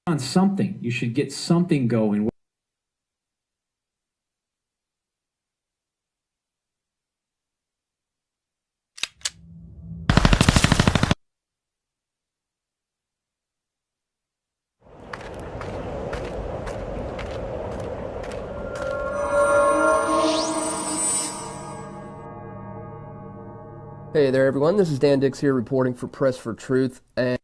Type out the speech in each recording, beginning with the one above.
on something. You should get something going. Hey there, everyone. This is Dan Dix here reporting for Press for Truth. And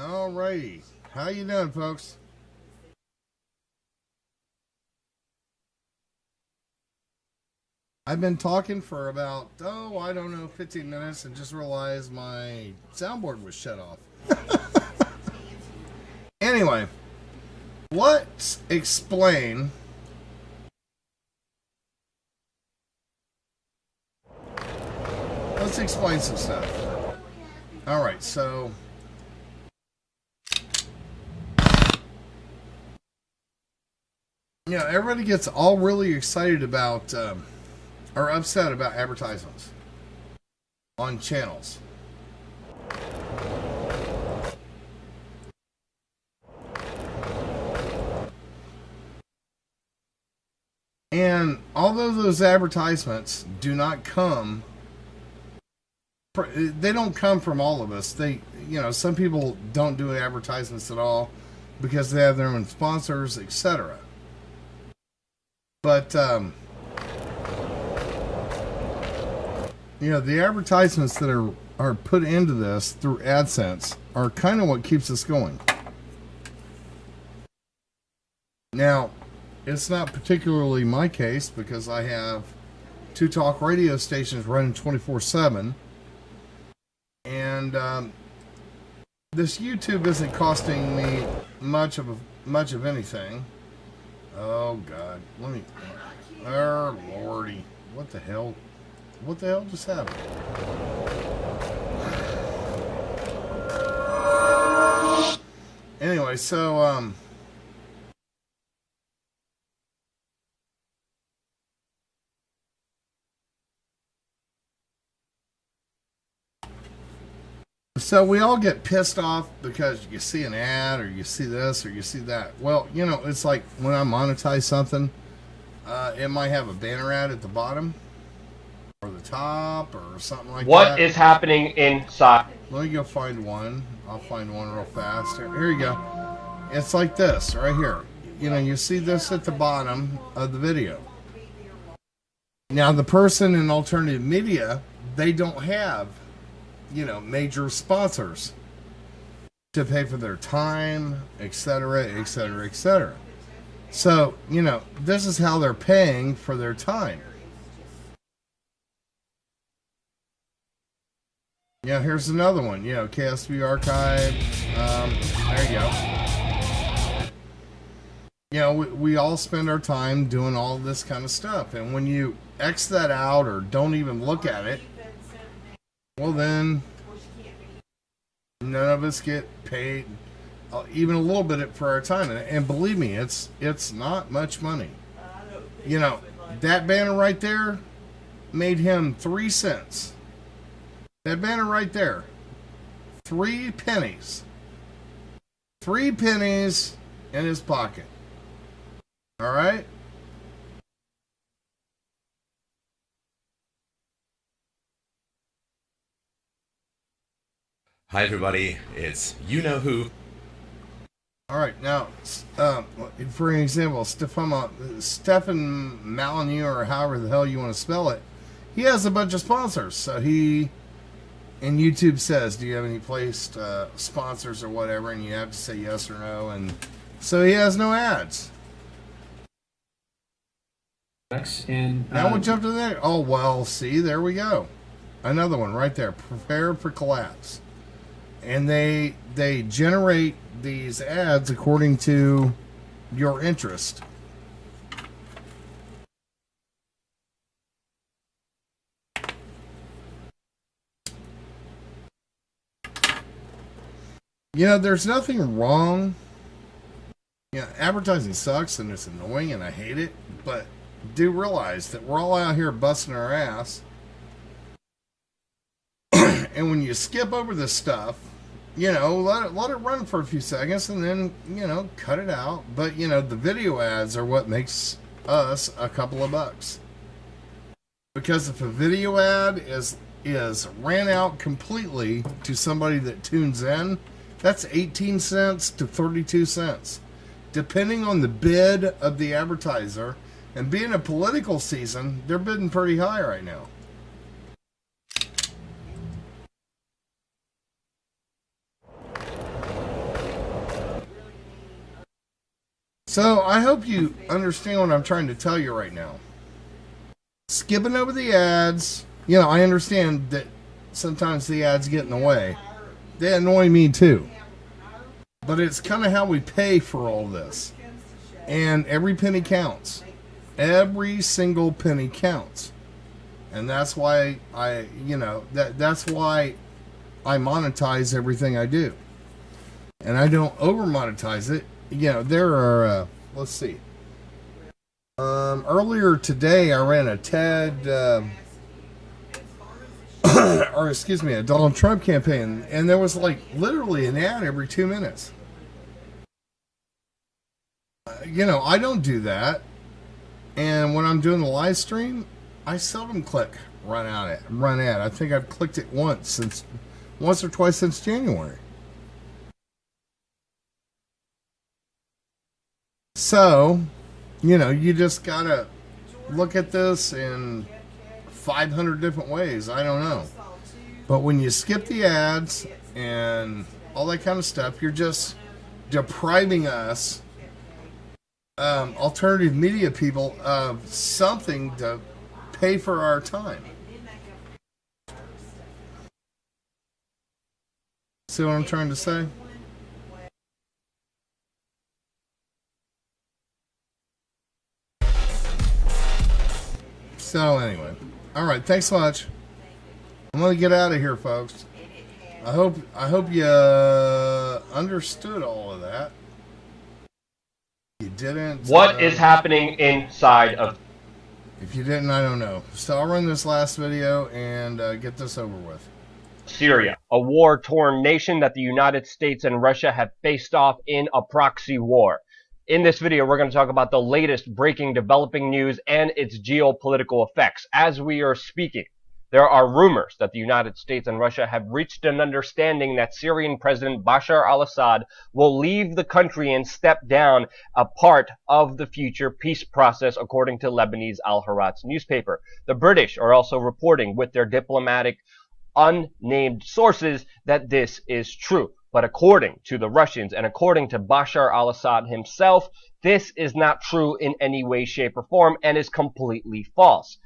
Alrighty, how you doing, folks? I've been talking for about, I don't know, 15 minutes and just realized my soundboard was shut off. Anyway, let's explain some stuff. Alright, so everybody gets all really excited about or upset about advertisements on channels. And although those advertisements do not come, they don't come from all of us. Some people don't do advertisements at all because they have their own sponsors, etc. But the advertisements that are put into this through AdSense are kind of what keeps us going. Now, it's not particularly my case because I have 2 talk radio stations running 24/7, and this YouTube isn't costing me much of anything. Oh God, oh Lordy, what the hell just happened? Anyway, so we all get pissed off because you see an ad or you see this or you see that. Well, it's like when I monetize something, it might have a banner ad at the bottom or the top or something like that. What is happening inside? Let me go find one. I'll find one real fast. Here you go. It's like this right here. You see this at the bottom of the video. Now, the person in alternative media, they don't have major sponsors to pay for their time, etc., etc., etc. So, this is how they're paying for their time. Yeah, here's another one. KSB Archive. There you go. We all spend our time doing all this kind of stuff. And when you X that out or don't even look at it, well then, none of us get paid even a little bit for our time. And believe me, it's not much money. That banner right there made him 3 cents. That banner right there, 3 pennies. 3 pennies in his pocket. All right? Hi everybody, it's you-know-who. Alright, now, for an example, Stefan Malinu, or however the hell you want to spell it, he has a bunch of sponsors. So and YouTube says, do you have any placed sponsors or whatever, and you have to say yes or no, and so he has no ads. And now we'll jump to that. Oh, well, see, there we go. Another one right there, prepare for collapse. And they generate these ads according to your interest. There's nothing wrong. Advertising sucks and it's annoying and I hate it, but do realize that we're all out here busting our ass. And when you skip over this stuff, let it run for a few seconds and then, cut it out. But, the video ads are what makes us a couple of bucks. Because if a video ad is ran out completely to somebody that tunes in, that's 18 cents to 32 cents. Depending on the bid of the advertiser. And being a political season, they're bidding pretty high right now. So I hope you understand what I'm trying to tell you right now. Skipping over the ads, I understand that sometimes the ads get in the way. They annoy me too. But it's kind of how we pay for all this. And every penny counts. Every single penny counts. And that's why that's why I monetize everything I do. And I don't over monetize it. There are, let's see. Earlier today, I ran a a Donald Trump campaign, and there was literally an ad every 2 minutes. I don't do that. And when I'm doing the live stream, I seldom click run ad. I think I've clicked it once or twice since January. So, you just gotta look at this in 500 different ways. I don't know. But when you skip the ads and all that kind of stuff, you're just depriving us, alternative media people, of something to pay for our time. See what I'm trying to say? So anyway, all right. Thanks so much. I'm gonna get out of here, folks. I hope you understood all of that. You didn't. What is happening inside of? If you didn't, I don't know. So I'll run this last video and get this over with. Syria, a war-torn nation that the United States and Russia have faced off in a proxy war. In this video, we're going to talk about the latest breaking developing news and its geopolitical effects. As we are speaking, there are rumors that the United States and Russia have reached an understanding that Syrian President Bashar al-Assad will leave the country and step down a part of the future peace process, according to Lebanese Al-Harat's newspaper. The British are also reporting with their diplomatic unnamed sources that this is true. But according to the Russians and according to Bashar al-Assad himself, this is not true in any way, shape, or form and is completely false.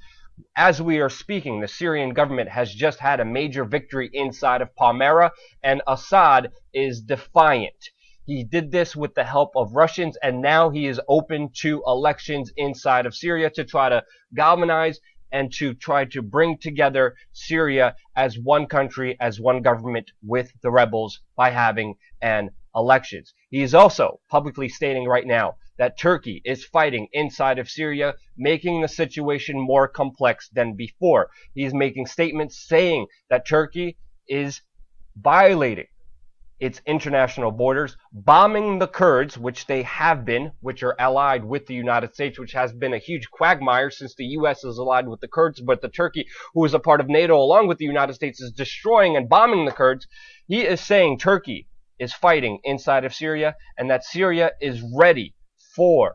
As we are speaking, the Syrian government has just had a major victory inside of Palmyra, and Assad is defiant. He did this with the help of Russians, and now he is open to elections inside of Syria to try to galvanize and to try to bring together Syria as one country, as one government with the rebels by having an elections. He is also publicly stating right now that Turkey is fighting inside of Syria, making the situation more complex than before. He is making statements saying that Turkey is violating its international borders, bombing the Kurds, which they have been, which are allied with the United States, which has been a huge quagmire since the U.S. is allied with the Kurds, but the Turkey, who is a part of NATO along with the United States, is destroying and bombing the Kurds. He is saying Turkey is fighting inside of Syria and that Syria is ready for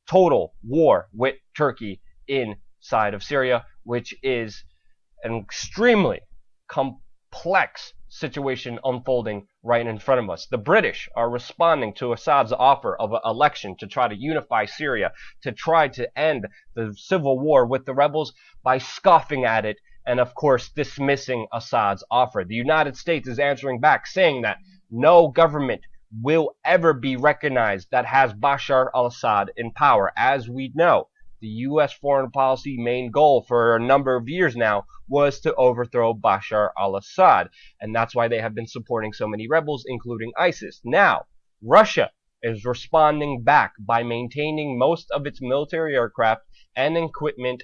total war with Turkey inside of Syria, which is an extremely complex situation unfolding right in front of us. The British are responding to Assad's offer of an election to try to unify Syria, to try to end the civil war with the rebels by scoffing at it and, of course, dismissing Assad's offer. The United States is answering back, saying that no government will ever be recognized that has Bashar al-Assad in power. As we know, the U.S. foreign policy main goal for a number of years now was to overthrow Bashar al-Assad, and that's why they have been supporting so many rebels, including ISIS. Now, Russia is responding back by maintaining most of its military aircraft and equipment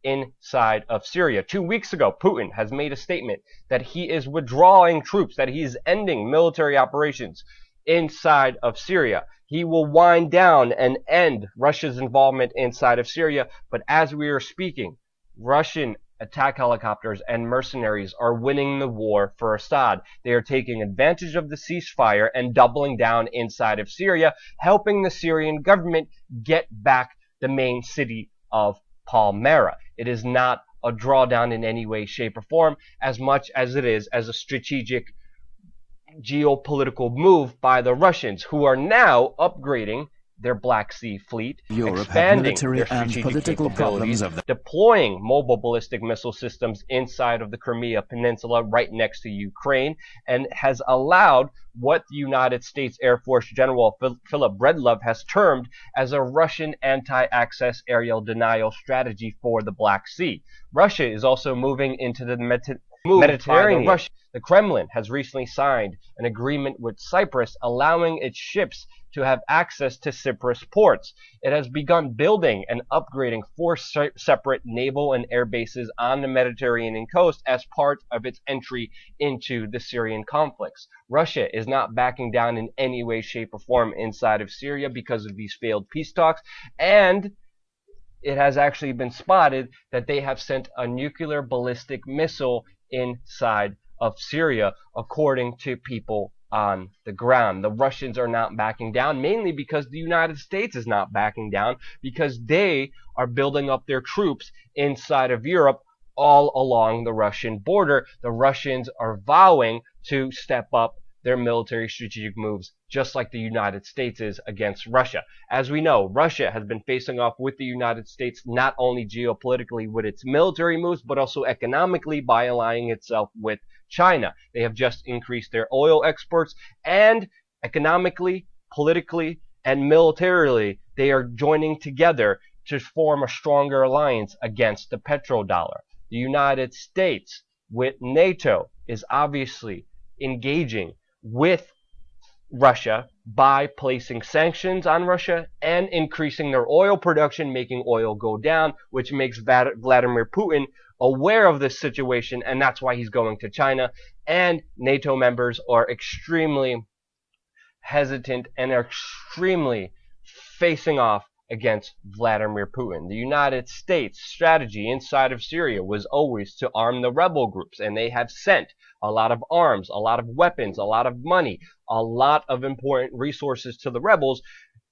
inside of Syria. 2 weeks ago, Putin has made a statement that he is withdrawing troops, that he is ending military operations inside of Syria. He will wind down and end Russia's involvement inside of Syria, but as we are speaking, Russian attack helicopters and mercenaries are winning the war for Assad. They are taking advantage of the ceasefire and doubling down inside of Syria, helping the Syrian government get back the main city of Palmyra. It is not a drawdown in any way, shape, or form, as much as it is as a strategic geopolitical move by the Russians, who are now upgrading their Black Sea fleet, Europe had expanding military their and strategic political capabilities, problems of the deploying mobile ballistic missile systems inside of the Crimea Peninsula right next to Ukraine, and has allowed what the United States Air Force General Philip Breedlove has termed as a Russian anti-access aerial denial strategy for the Black Sea. Russia is also moving into the Mediterranean. The Kremlin has recently signed an agreement with Cyprus allowing its ships to have access to Cyprus ports. It has begun building and upgrading 4 separate naval and air bases on the Mediterranean coast as part of its entry into the Syrian conflicts. Russia is not backing down in any way, shape, or form inside of Syria because of these failed peace talks, and it has actually been spotted that they have sent a nuclear ballistic missile inside of Syria, according to people on the ground. The Russians are not backing down, mainly because the United States is not backing down, because they are building up their troops inside of Europe all along the Russian border. The Russians are vowing to step up their military strategic moves, just like the United States is against Russia. As we know, Russia has been facing off with the United States not only geopolitically with its military moves, but also economically by aligning itself with China. They have just increased their oil exports, and economically, politically, and militarily, they are joining together to form a stronger alliance against the petrodollar. The United States, with NATO, is obviously engaging with Russia by placing sanctions on Russia and increasing their oil production, making oil go down, which makes Vladimir Putin aware of this situation, and that's why he's going to China. And NATO members are extremely hesitant and are extremely facing off against Vladimir Putin. The United States strategy inside of Syria was always to arm the rebel groups, and they have sent a lot of arms, a lot of weapons, a lot of money, a lot of important resources to the rebels,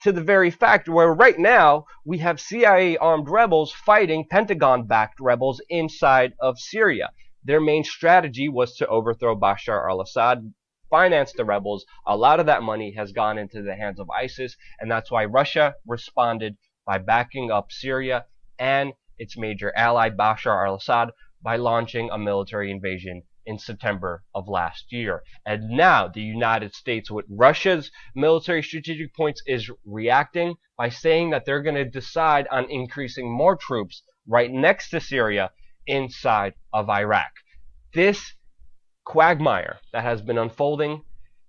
to the very fact where right now we have CIA armed rebels fighting Pentagon-backed rebels inside of Syria. Their main strategy was to overthrow Bashar al-Assad, finance the rebels. A lot of that money has gone into the hands of ISIS, and that's why Russia responded by backing up Syria and its major ally Bashar al-Assad by launching a military invasion in September of last year. And now the United States, with Russia's military strategic points, is reacting by saying that they're going to decide on increasing more troops right next to Syria inside of Iraq. This quagmire that has been unfolding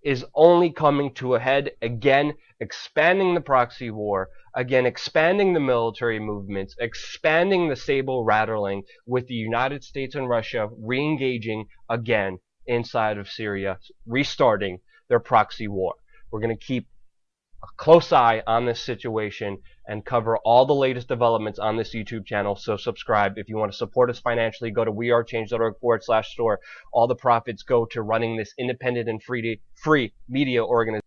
is only coming to a head, again expanding the proxy war, again expanding the military movements, expanding the saber rattling, with the United States and Russia re-engaging again inside of Syria, restarting their proxy war. We're going to keep a close eye on this situation and cover all the latest developments on this YouTube channel. So subscribe. If you want to support us financially, go to wearechange.org/store. All the profits go to running this independent and free media organization.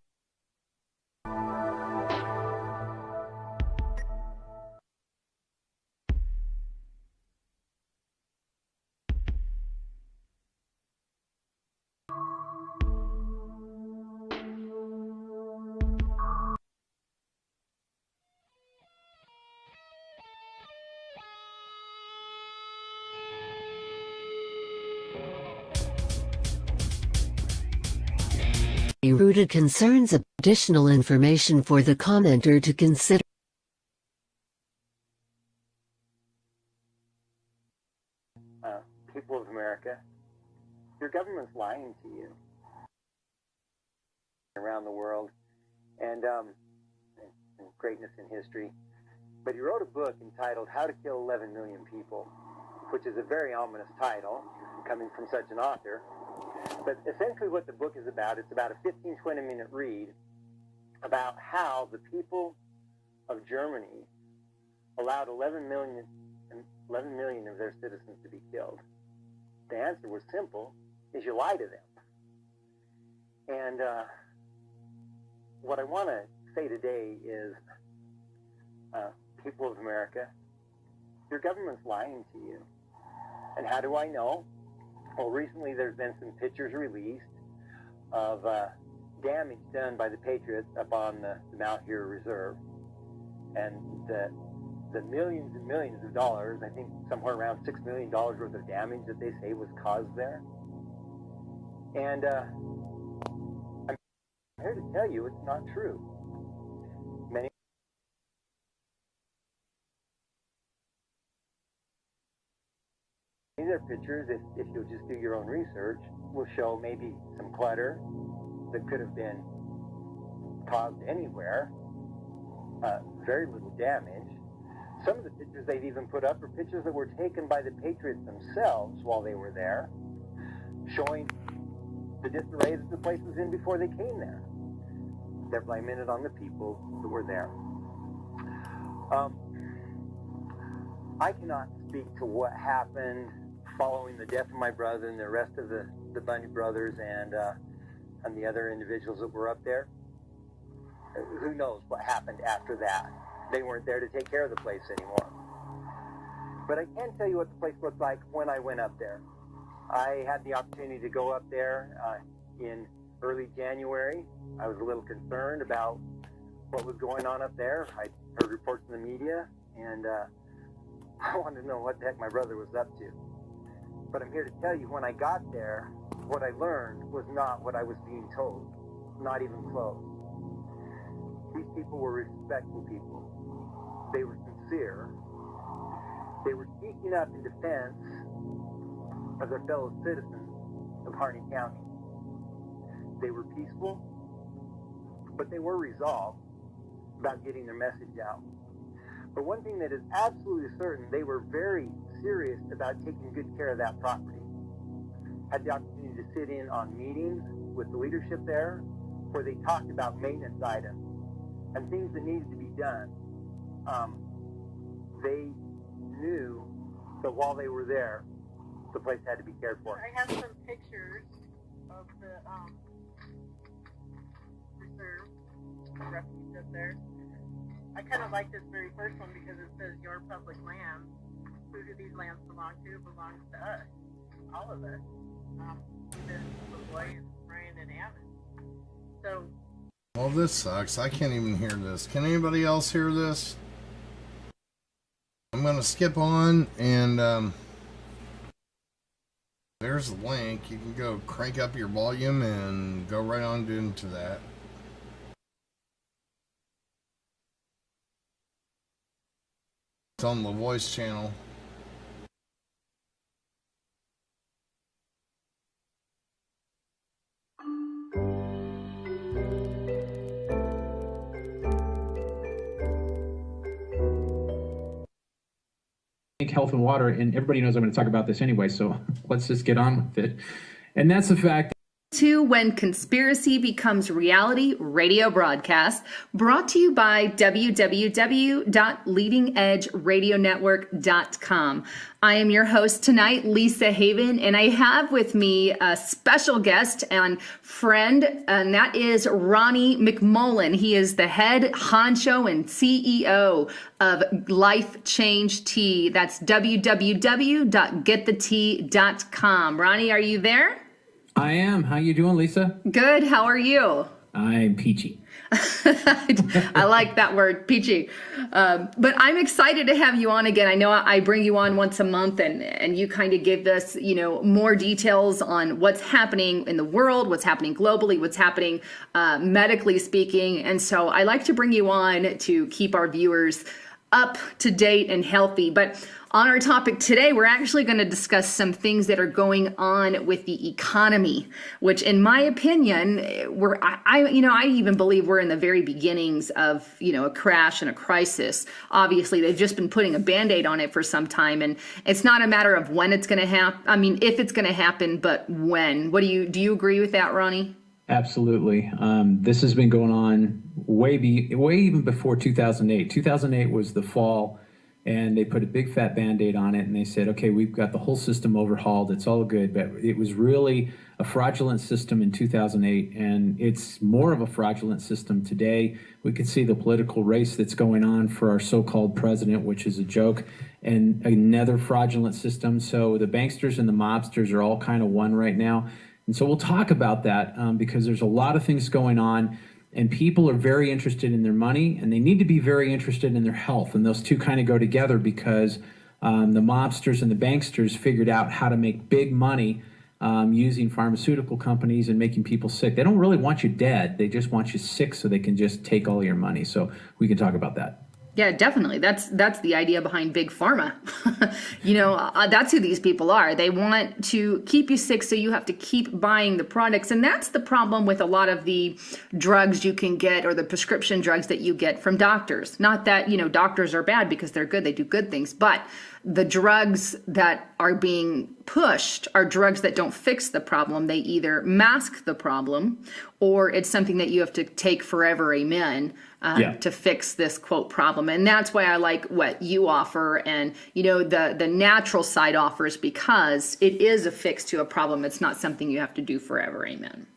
Rooted concerns. Additional information for the commenter to consider. People of America, your government's lying to you around the world, and greatness in history. But you wrote a book entitled How to Kill 11 Million People, which is a very ominous title coming from such an author. But essentially what the book is about, it's about a 15-20 minute read about how the people of Germany allowed 11 million of their citizens to be killed. The answer was simple, is you lie to them. And what I want to say today is, people of America, your government's lying to you. And how do I know? Well, recently there's been some pictures released of damage done by the Patriots up on the Mount Hero Reserve. and the millions and millions of dollars, I think somewhere around $6 million worth of damage that they say was caused there. And I'm here to tell you it's not true. Many of their pictures, if you'll just do your own research, will show maybe some clutter that could have been caused anywhere, very little damage. Some of the pictures they've even put up are pictures that were taken by the Patriots themselves while they were there, showing the disarray that the place was in before they came there. They're blaming it on the people who were there. I cannot speak to what happened following the death of my brother and the rest of the Bundy brothers and the other individuals that were up there. Who knows what happened after that? They weren't there to take care of the place anymore. But I can tell you what the place looked like when I went up there. I had the opportunity to go up there in early January. I was a little concerned about what was going on up there. I heard reports in the media, and I wanted to know what the heck my brother was up to. But I'm here to tell you, when I got there, what I learned was not what I was being told, not even close. These people were respectful people. They were sincere. They were speaking up in defense of their fellow citizens of Harney County. They were peaceful, but they were resolved about getting their message out. But one thing that is absolutely certain, they were very serious about taking good care of that property. Had the opportunity to sit in on meetings with the leadership there where they talked about maintenance items and things that needed to be done. They knew that while they were there, the place had to be cared for. I have some pictures of the reserve, the refuge up there. I kind of like this very first one because it says your public lands. Who do these lands belong to? It belongs to us, all of us. Even LaVoy and Brian and Ammon. So. Well, this sucks. I can't even hear this. Can anybody else hear this? I'm going to skip on, and there's the link. You can go crank up your volume and go right on into that. It's on the voice channel. Health and water, and everybody knows I'm going to talk about this anyway, so let's just get on with it. And that's the fact to When Conspiracy Becomes Reality radio broadcast, brought to you by www.leadingedgeradionetwork.com. I am your host tonight, Lisa Haven, and I have with me a special guest and friend, and that is Ronnie McMullen. He is the head honcho and CEO of Life Change Tea. That's www.getthetea.com. Ronnie, are you there? I am. How you doing, Lisa? Good. How are you? I'm peachy. I like that word, peachy. But I'm excited to have you on again. I know I bring you on once a month, and you kind of give us, more details on what's happening in the world, what's happening globally, what's happening medically speaking. And so I like to bring you on to keep our viewers up to date and healthy. But on our topic today, we're actually going to discuss some things that are going on with the economy, which, in my opinion, I even believe we're in the very beginnings of, a crash and a crisis. Obviously, they've just been putting a Band-Aid on it for some time, and it's not a matter of when it's going to happen. I mean, if it's going to happen, but when. Do you agree with that, Ronnie? Absolutely. This has been going on way even before 2008. 2008 was the fall. And they put a big fat Band-Aid on it, and they said, okay, we've got the whole system overhauled. It's all good. But it was really a fraudulent system in 2008, and it's more of a fraudulent system today. We can see the political race that's going on for our so-called president, which is a joke, and another fraudulent system. So the banksters and the mobsters are all kind of one right now. And so we'll talk about that because there's a lot of things going on. And people are very interested in their money, and they need to be very interested in their health. And those two kind of go together because the mobsters and the banksters figured out how to make big money using pharmaceutical companies and making people sick. They don't really want you dead. They just want you sick so they can just take all your money. So we can talk about that. Yeah, definitely. That's the idea behind big pharma. That's who these people are. They want to keep you sick, so you have to keep buying the products. And that's the problem with a lot of the drugs you can get, or the prescription drugs that you get from doctors. Not that, doctors are bad, because they're good. They do good things. But the drugs that are being pushed are drugs that don't fix the problem. They either mask the problem, or it's something that you have to take forever, amen, to fix this quote problem. And that's why I like what you offer, and the natural side offers, because it is a fix to a problem. It's not something you have to do forever, amen.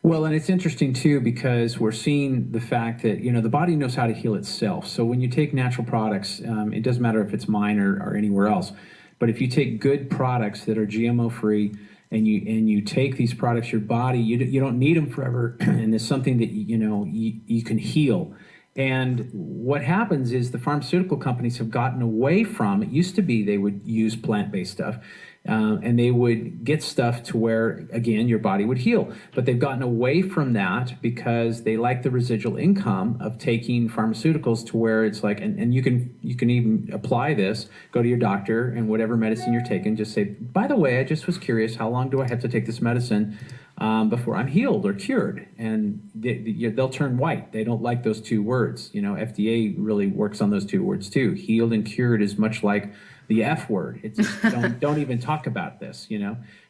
Well, and it's interesting too, because we're seeing the fact that the body knows how to heal itself. So when you take natural products, it doesn't matter if it's mine or anywhere else, but if you take good products that are GMO free, and you take these products, your body, you don't need them forever, and it's something that you can heal. And what happens is the pharmaceutical companies have gotten away from, it used to be they would use plant-based stuff, and they would get stuff to where, again, your body would heal. But they've gotten away from that because they like the residual income of taking pharmaceuticals to where it's like, and you can even apply this, go to your doctor, and whatever medicine you're taking, just say, by the way, I just was curious, how long do I have to take this medicine before I'm healed or cured? And they'll turn white. They don't like those two words. FDA really works on those two words too. Healed and cured is much like the F word. It's just, don't even talk about this,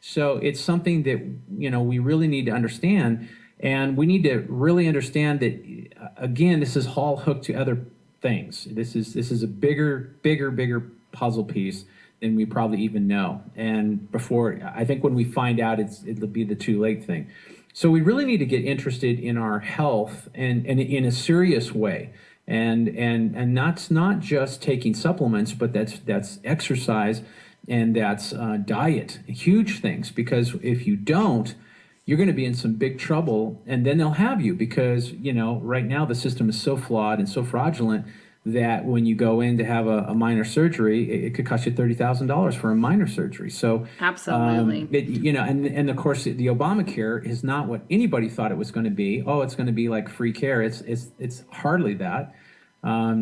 So it's something that, we really need to understand. And we need to really understand that, again, this is all hooked to other things. This is a bigger puzzle piece than we probably even know. And I think when we find out, it'll be the too late thing. So we really need to get interested in our health and in a serious way. And that's not just taking supplements, but that's exercise, and that's diet, huge things. Because if you don't, you're going to be in some big trouble, and then they'll have you, because right now the system is so flawed and so fraudulent that when you go in to have a minor surgery, it could cost you $30,000 for a minor surgery. So absolutely, and of course the Obamacare is not what anybody thought it was going to be. Oh, it's going to be like free care. It's hardly that.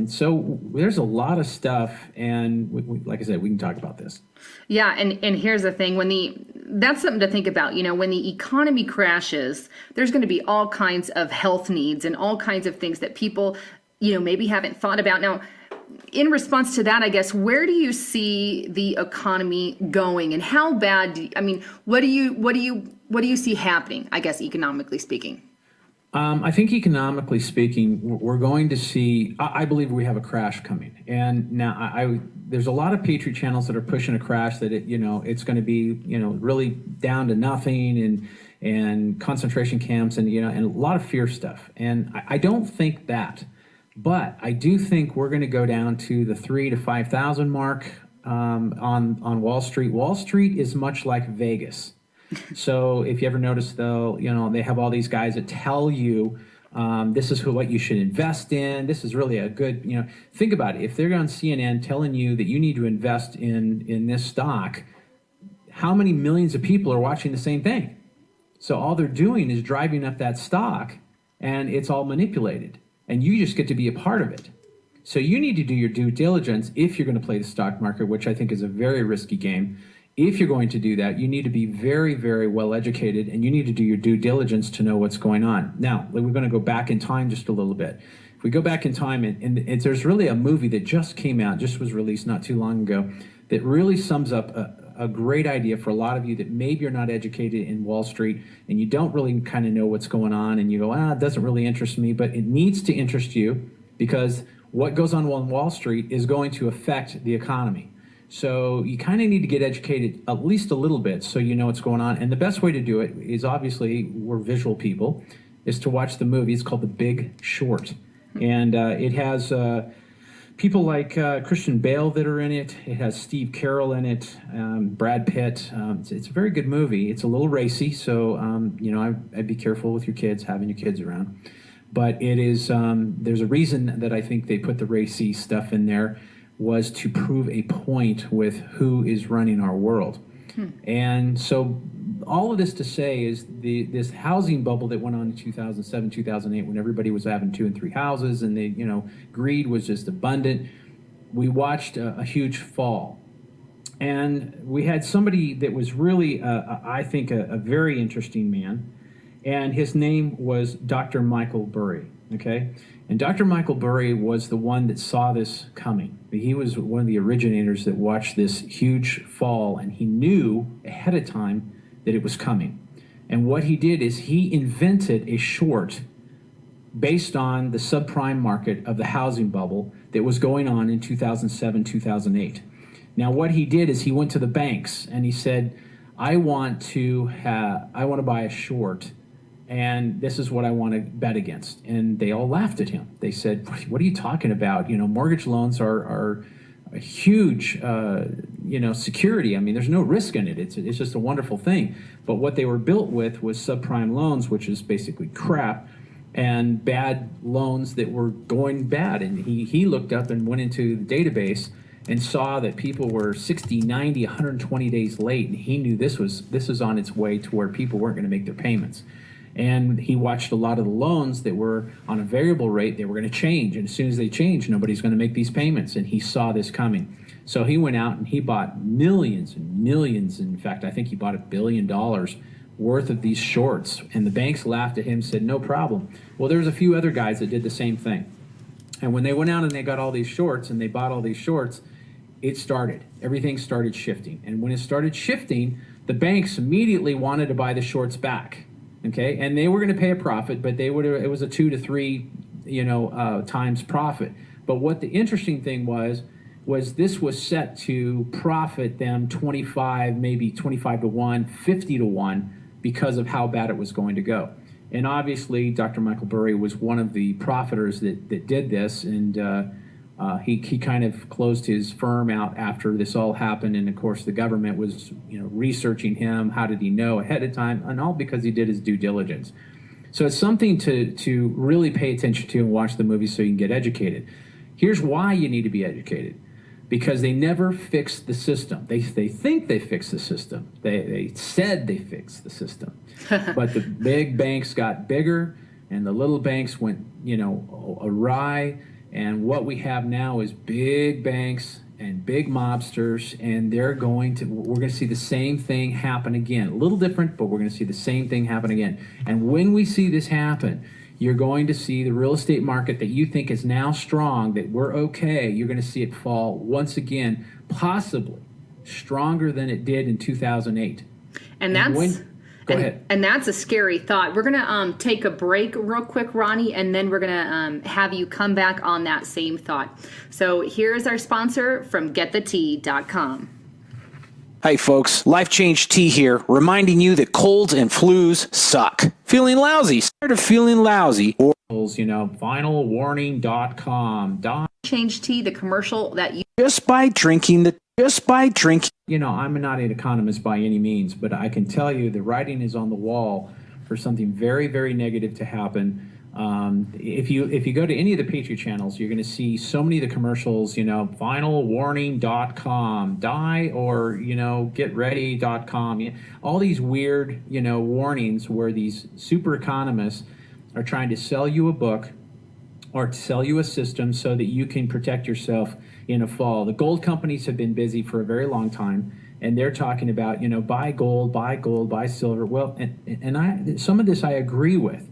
So there's a lot of stuff, and like I said, we can talk about this. Yeah, and here's the thing: that's something to think about. When the economy crashes, there's going to be all kinds of health needs and all kinds of things that people maybe haven't thought about. Now, in response to that, I guess, where do you see the economy going, and how bad? What do you see happening? I guess, economically speaking. I think economically speaking, we're going to see. I believe we have a crash coming, and now there's a lot of Patriot channels that are pushing a crash, that it's going to be really down to nothing, and concentration camps, and and a lot of fear stuff. And I don't think that. But I do think we're going to go down to the 3,000 to 5,000 mark on Wall Street. Wall Street is much like Vegas. So if you ever notice, though, they have all these guys that tell you this is what you should invest in. This is really a good, think about it. If they're on CNN telling you that you need to invest in this stock, how many millions of people are watching the same thing? So all they're doing is driving up that stock, and it's all manipulated. And you just get to be a part of it. So you need to do your due diligence if you're going to play the stock market, which I think is a very risky game. If you're going to do that, you need to be very, very well educated, and you need to do your due diligence to know what's going on. Now, we're going to go back in time just a little bit. If we go back in time, and there's really a movie that just came out, just was released not too long ago, that really sums up a great idea for a lot of you that maybe you're not educated in Wall Street, and you don't really kind of know what's going on, and you go, it doesn't really interest me, but it needs to interest you, because what goes on Wall Street is going to affect the economy. So you kind of need to get educated at least a little bit so you know what's going on. And the best way to do it is, obviously, we're visual people, is to watch the movie. It's called The Big Short. And it has people like Christian Bale that are in it. It has Steve Carell in it, Brad Pitt. It's a very good movie. It's a little racy, so I'd be careful with your kids, having your kids around. But it is, there's a reason that I think they put the racy stuff in there, was to prove a point with who is running our world. And so all of this to say is this housing bubble that went on in 2007, 2008, when everybody was having 2 and 3 houses and greed was just abundant, we watched a huge fall. And we had somebody that was really, I think, a very interesting man. And his name was Dr. Michael Burry, okay? And Dr. Michael Burry was the one that saw this coming. He was one of the originators that watched this huge fall, and he knew ahead of time that it was coming. And what he did is he invented a short based on the subprime market of the housing bubble that was going on in 2007, 2008. Now, what he did is he went to the banks and he said, I want to buy a short, and this is what I want to bet against. And they all laughed at him. They said, what are you talking about? Mortgage loans are a huge, security. I mean, there's no risk in it. It's just a wonderful thing. But what they were built with was subprime loans, which is basically crap, and bad loans that were going bad. And he looked up and went into the database and saw that people were 60, 90, 120 days late. And he knew this was on its way to where people weren't going to make their payments. And he watched a lot of the loans that were on a variable rate, they were going to change. And as soon as they change, nobody's going to make these payments. And he saw this coming. So he went out and he bought millions and millions. In fact, I think he bought $1 billion worth of these shorts. And the banks laughed at him and said, no problem. Well, there was a few other guys that did the same thing. And when they went out and they got all these shorts and they bought all these shorts, everything started shifting. And when it started shifting, the banks immediately wanted to buy the shorts back. Okay, and they were going to pay a profit, but it was a 2 to 3, times profit. But what the interesting thing was this was set to profit them 25, maybe 25 to 1, 50 to 1, because of how bad it was going to go. And obviously, Dr. Michael Burry was one of the profiters that did this, and he kind of closed his firm out after this all happened. And of course, the government was researching him. How did he know ahead of time? And all because he did his due diligence. So it's something to really pay attention to and watch the movie so you can get educated. Here's why you need to be educated. Because they never fixed the system. They think they fixed the system. They said they fixed the system. But the big banks got bigger and the little banks went, awry. And what we have now is big banks and big mobsters, and we're going to see the same thing happen again. A little different, but we're going to see the same thing happen again. And when we see this happen, you're going to see the real estate market that you think is now strong, that we're okay, you're going to see it fall once again, possibly stronger than it did in 2008. And that's... Go ahead. And that's a scary thought. We're going to take a break real quick, Ronnie, and then we're going to have you come back on that same thought. So here's our sponsor from getthetea.com. Hey folks, Life Change Tea here, reminding you that colds and flus suck. Feeling lousy? Tired of feeling lousy? Or finalwarning.com. Change Tea, the commercial that you... Just by drinking... I'm not an economist by any means, but I can tell you the writing is on the wall for something very, very negative to happen. If you go to any of the Patriot channels, you're going to see so many of the commercials, finalwarning.com, die or, getready.com, all these weird, warnings where these super economists are trying to sell you a book or to sell you a system so that you can protect yourself in a fall. The gold companies have been busy for a very long time, and they're talking about, buy gold, buy silver. Well, and some of this I agree with.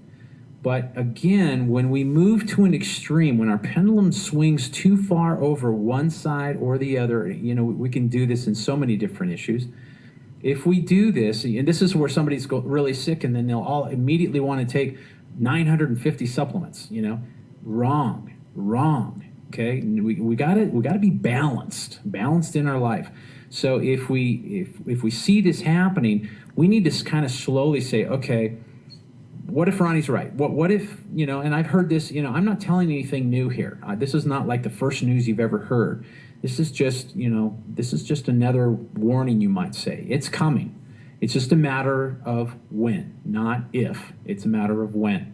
But again, when we move to an extreme, when our pendulum swings too far over one side or the other, we can do this in so many different issues. If we do this, and this is where somebody's really sick and then they'll all immediately want to take 950 supplements, wrong. Okay, we gotta be balanced in our life. So if we see this happening, we need to kind of slowly say, okay, what if Ronnie's right? What if, and I've heard this, I'm not telling anything new here. This is not like the first news you've ever heard. This is just, another warning, you might say. It's coming. It's just a matter of when, not if. It's a matter of when.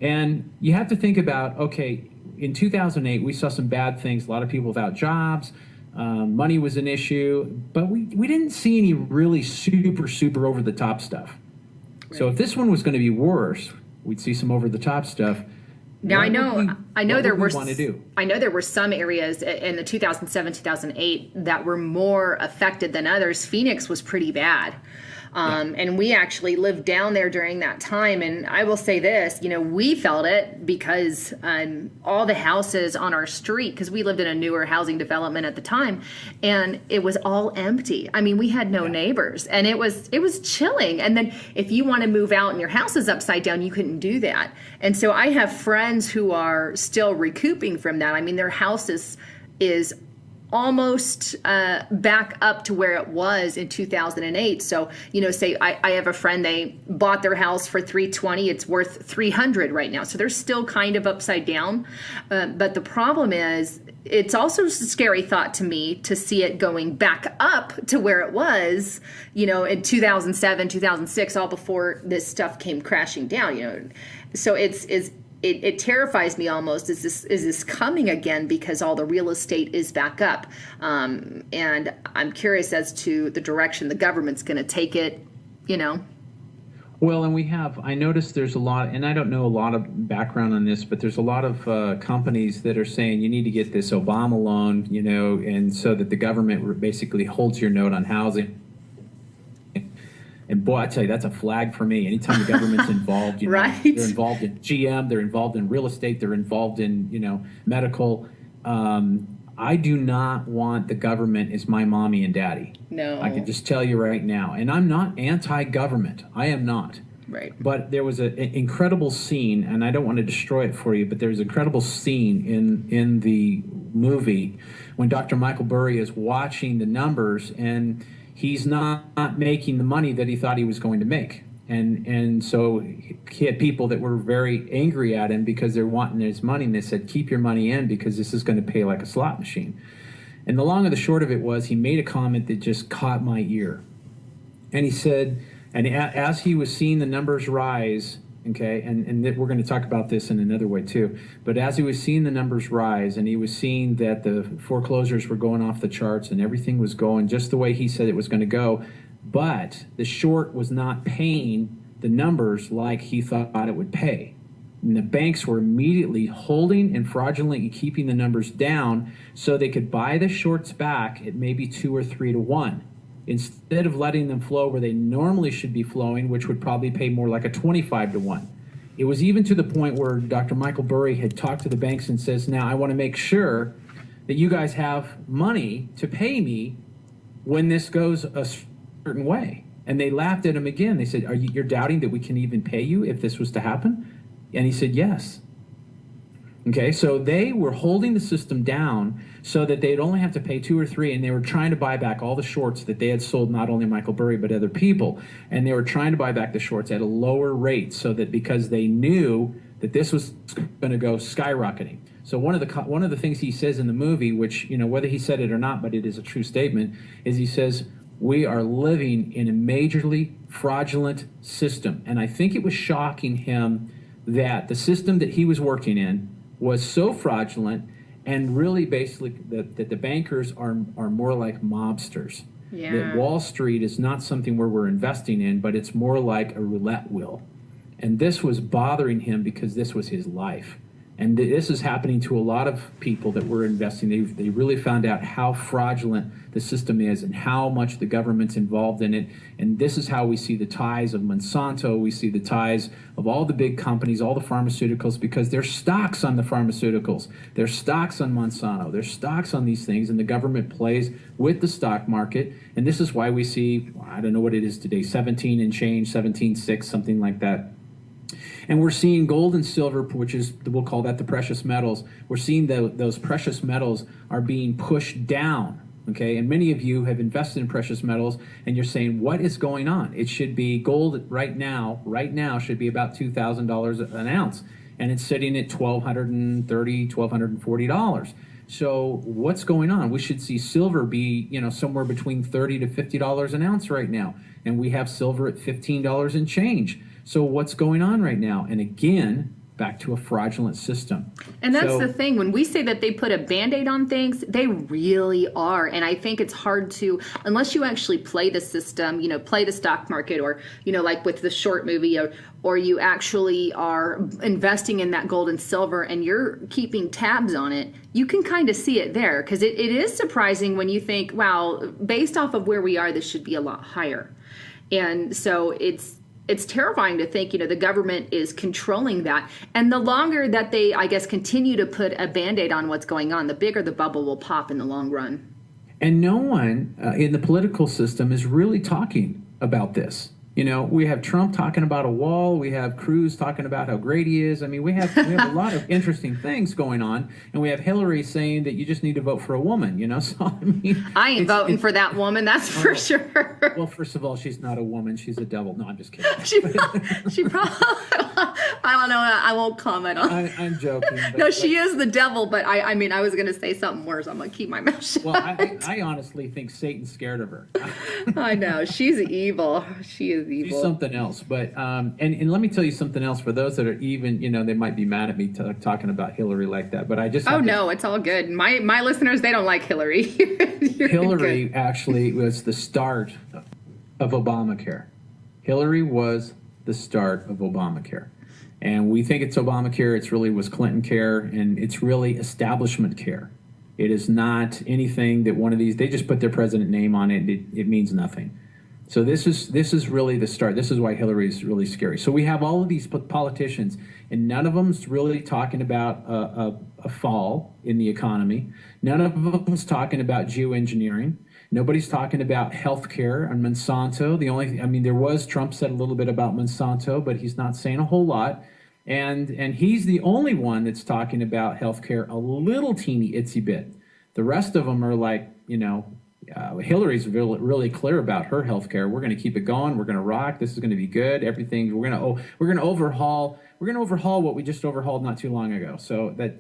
And you have to think about, okay, in 2008, we saw some bad things, a lot of people without jobs, money was an issue, but we didn't see any really super over the top stuff. Right. So if this one was going to be worse, we'd see some over the top stuff. Now I know there were some areas in the 2007, 2008 that were more affected than others. Phoenix was pretty bad. And we actually lived down there during that time. And I will say this, we felt it because all the houses on our street, because we lived in a newer housing development at the time, and it was all empty. I mean, we had no neighbors, and it was chilling. And then if you want to move out and your house is upside down, you couldn't do that. And so I have friends who are still recouping from that. I mean, their house is almost back up to where it was in 2008. So, say I have a friend, they bought their house for $320. It's worth $300 right now. So they're still kind of upside down. But the problem is, it's also a scary thought to me to see it going back up to where it was, in 2007, 2006, all before this stuff came crashing down, So it terrifies me almost. Is this coming again because all the real estate is back up? And I'm curious as to the direction the government's going to take it, Well, and I noticed there's a lot, and I don't know a lot of background on this, but there's a lot of companies that are saying you need to get this Obama loan, and so that the government basically holds your note on housing. And boy, I tell you, that's a flag for me. Anytime the government's involved, right. They're involved in GM, they're involved in real estate, they're involved in, medical. I do not want the government as my mommy and daddy. No. I can just tell you right now. And I'm not anti-government. I am not. Right. But there was an incredible scene, and I don't want to destroy it for you, but there's an incredible scene in the movie when Dr. Michael Burry is watching the numbers, and he's not making the money that he thought he was going to make. And so he had people that were very angry at him because they're wanting his money, and they said, keep your money in because this is going to pay like a slot machine. And the long and the short of it was he made a comment that just caught my ear. And he said, and as he was seeing the numbers rise, okay, and we're going to talk about this in another way too, but as he was seeing the numbers rise and he was seeing that the foreclosures were going off the charts and everything was going just the way he said it was going to go, but the short was not paying the numbers like he thought it would pay. And the banks were immediately holding and fraudulently keeping the numbers down so they could buy the shorts back at maybe 2 or 3 to 1. Instead of letting them flow where they normally should be flowing, which would probably pay more like a 25 to 1. It was even to the point where Dr. Michael Burry had talked to the banks and says, now I want to make sure that you guys have money to pay me when this goes a certain way. And they laughed at him again. They said, you're doubting that we can even pay you if this was to happen? And he said, yes. Okay, so they were holding the system down so that they'd only have to pay 2 or 3, and they were trying to buy back all the shorts that they had sold, not only Michael Burry, but other people. And they were trying to buy back the shorts at a lower rate so that because they knew that this was going to go skyrocketing. So one of the things he says in the movie, which, whether he said it or not, but it is a true statement, is he says, we are living in a majorly fraudulent system. And I think it was shocking him that the system that he was working in was so fraudulent, and really basically that the bankers are more like mobsters. Yeah. That Wall Street is not something where we're investing in, but it's more like a roulette wheel. And this was bothering him because this was his life. And this is happening to a lot of people that were investing. They really found out how fraudulent the system is and how much the government's involved in it. And this is how we see the ties of Monsanto. We see the ties of all the big companies, all the pharmaceuticals, because there's stocks on the pharmaceuticals. There's stocks on Monsanto. There's stocks on these things, and the government plays with the stock market. And this is why we see, I don't know what it is today, 17 and change, 17.6, something like that. And we're seeing gold and silver, which is, we'll call that the precious metals. We're seeing those precious metals are being pushed down, okay? And many of you have invested in precious metals, and you're saying, what is going on? It should be gold right now should be about $2,000 an ounce, and it's sitting at $1,230, $1,240. So what's going on? We should see silver be, somewhere between $30 to $50 an ounce right now, and we have silver at $15 and change. So what's going on right now? And again, back to a fraudulent system. And that's the thing. When we say that they put a Band-Aid on things, they really are. And I think it's hard to, unless you actually play the system, play the stock market, or, like with the short movie, or you actually are investing in that gold and silver and you're keeping tabs on it, you can kind of see it there. Because it is surprising when you think, wow, based off of where we are, this should be a lot higher. And so it's terrifying to think, the government is controlling that. And the longer that they, I guess, continue to put a Band-Aid on what's going on, the bigger the bubble will pop in the long run. And no one in the political system is really talking about this. We have Trump talking about a wall. We have Cruz talking about how great he is. I mean, we have a lot of interesting things going on. And we have Hillary saying that you just need to vote for a woman, So, I ain't voting for that woman, that's for sure. Well, first of all, she's not a woman. She's a devil. No, I'm just kidding. she probably, I don't know. I won't comment on it. I'm joking. No, she is the devil, but I was going to say something worse. I'm going to keep my mouth shut. Well, I honestly think Satan's scared of her. I know. She's evil. She is evil. She's something else. But and let me tell you something else for those that are even, they might be mad at me talking about Hillary like that. But I just no, it's all good. My listeners, they don't like Hillary. Hillary actually was the start of Obamacare. Hillary was the start of Obamacare. And we think it's Obamacare. It's really was Clinton care, and it's really establishment care. It is not anything that one of these, they just put their president name on it. It means nothing. So this is really the start. This is why Hillary is really scary. So we have all of these politicians, and none of them's really talking about a fall in the economy. None of them's talking about geoengineering. Nobody's talking about healthcare and Monsanto. Trump said a little bit about Monsanto, but he's not saying a whole lot. And he's the only one that's talking about healthcare a little teeny itsy bit. The rest of them are like, Hillary's really clear about her healthcare. We're going to keep it going. We're going to rock. This is going to be good. Everything. We're going to overhaul. We're going to overhaul what we just overhauled not too long ago. So that,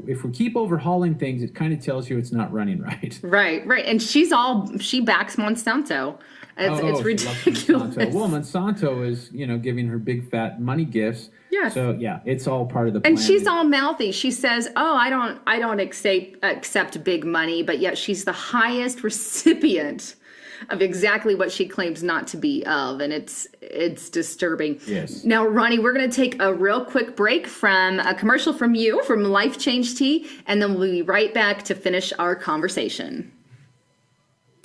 if we keep overhauling things, it kind of tells you it's not running right. Right. And she backs Monsanto. It's ridiculous. Monsanto. Well, Monsanto is, giving her big fat money gifts. Yes. So yeah, it's all part of the plan. And she's all mouthy. She says, I don't accept big money, but yet she's the highest recipient of exactly what she claims not to be of, and it's disturbing. Yes. Now, Ronnie, we're going to take a real quick break from a commercial from you, from Life Change Tea, and then we'll be right back to finish our conversation.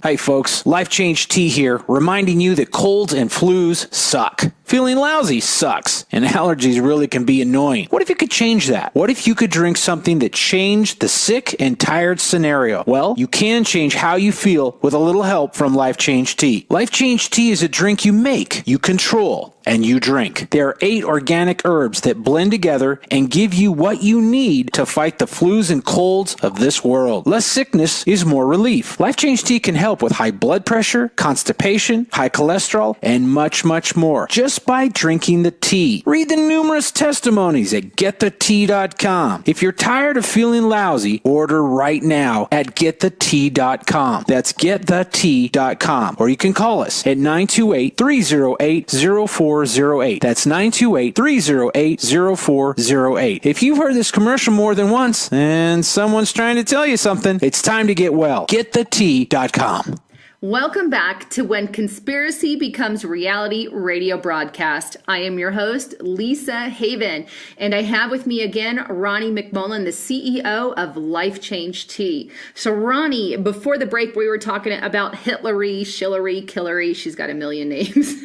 Hey folks, Life Change Tea here, reminding you that colds and flus suck. Feeling lousy sucks, and allergies really can be annoying. What if you could change that? What if you could drink something that changed the sick and tired scenario? Well, you can change how you feel with a little help from Life Change Tea. Life Change Tea is a drink you make, you control, and you drink. There are 8 organic herbs that blend together and give you what you need to fight the flus and colds of this world. Less sickness is more relief. Life Change Tea can help with high blood pressure, constipation, high cholesterol, and much, much more, just by drinking the tea. Read the numerous testimonies at getthetea.com. If you're tired of feeling lousy, order right now at getthetea.com. That's getthetea.com. Or you can call us at 928-308-0408. That's 928-308-0408. If you've heard this commercial more than once and someone's trying to tell you something, it's time to get well. Getthetea.com. Welcome back to When Conspiracy Becomes Reality radio broadcast. I am your host, Lisa Haven, and I have with me again Ronnie McMullen, the CEO of Life Change Tea. So Ronnie, before the break, we were talking about Hillary, Shillery, Killery. She's got a million names.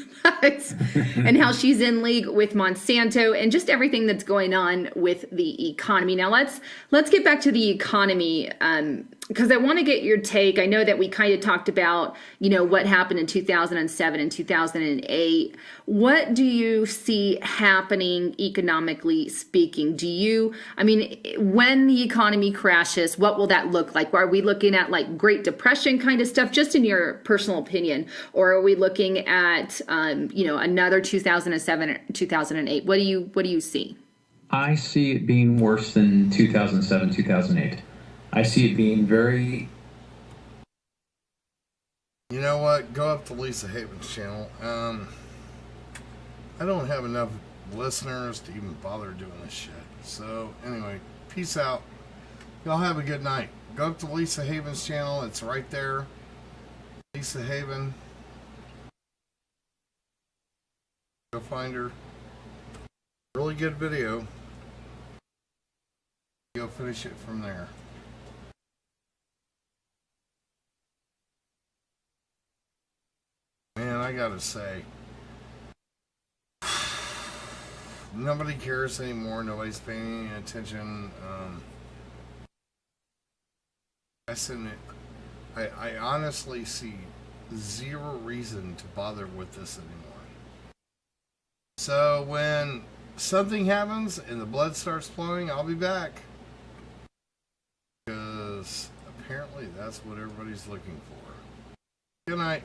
And how she's in league with Monsanto and just everything that's going on with the economy. Now let's get back to the economy, because I want to get your take. I know that we kind of talked about, what happened in 2007 and 2008. What do you see happening economically speaking? When the economy crashes, what will that look like? Are we looking at like Great Depression kind of stuff, just in your personal opinion? Or are we looking at, another 2007 or 2008? What do you see? I see it being worse than 2007, 2008. I see it being very... You know what? Go up to Lisa Haven's channel. I don't have enough listeners to even bother doing this shit. So anyway, peace out. Y'all have a good night. Go up to Lisa Haven's channel. It's right there. Lisa Haven. Go find her. Really good video. Go finish it from there. Man, I gotta say, nobody cares anymore. Nobody's paying any attention. I honestly see zero reason to bother with this anymore. So when something happens and the blood starts flowing, I'll be back. Because apparently that's what everybody's looking for. Good night.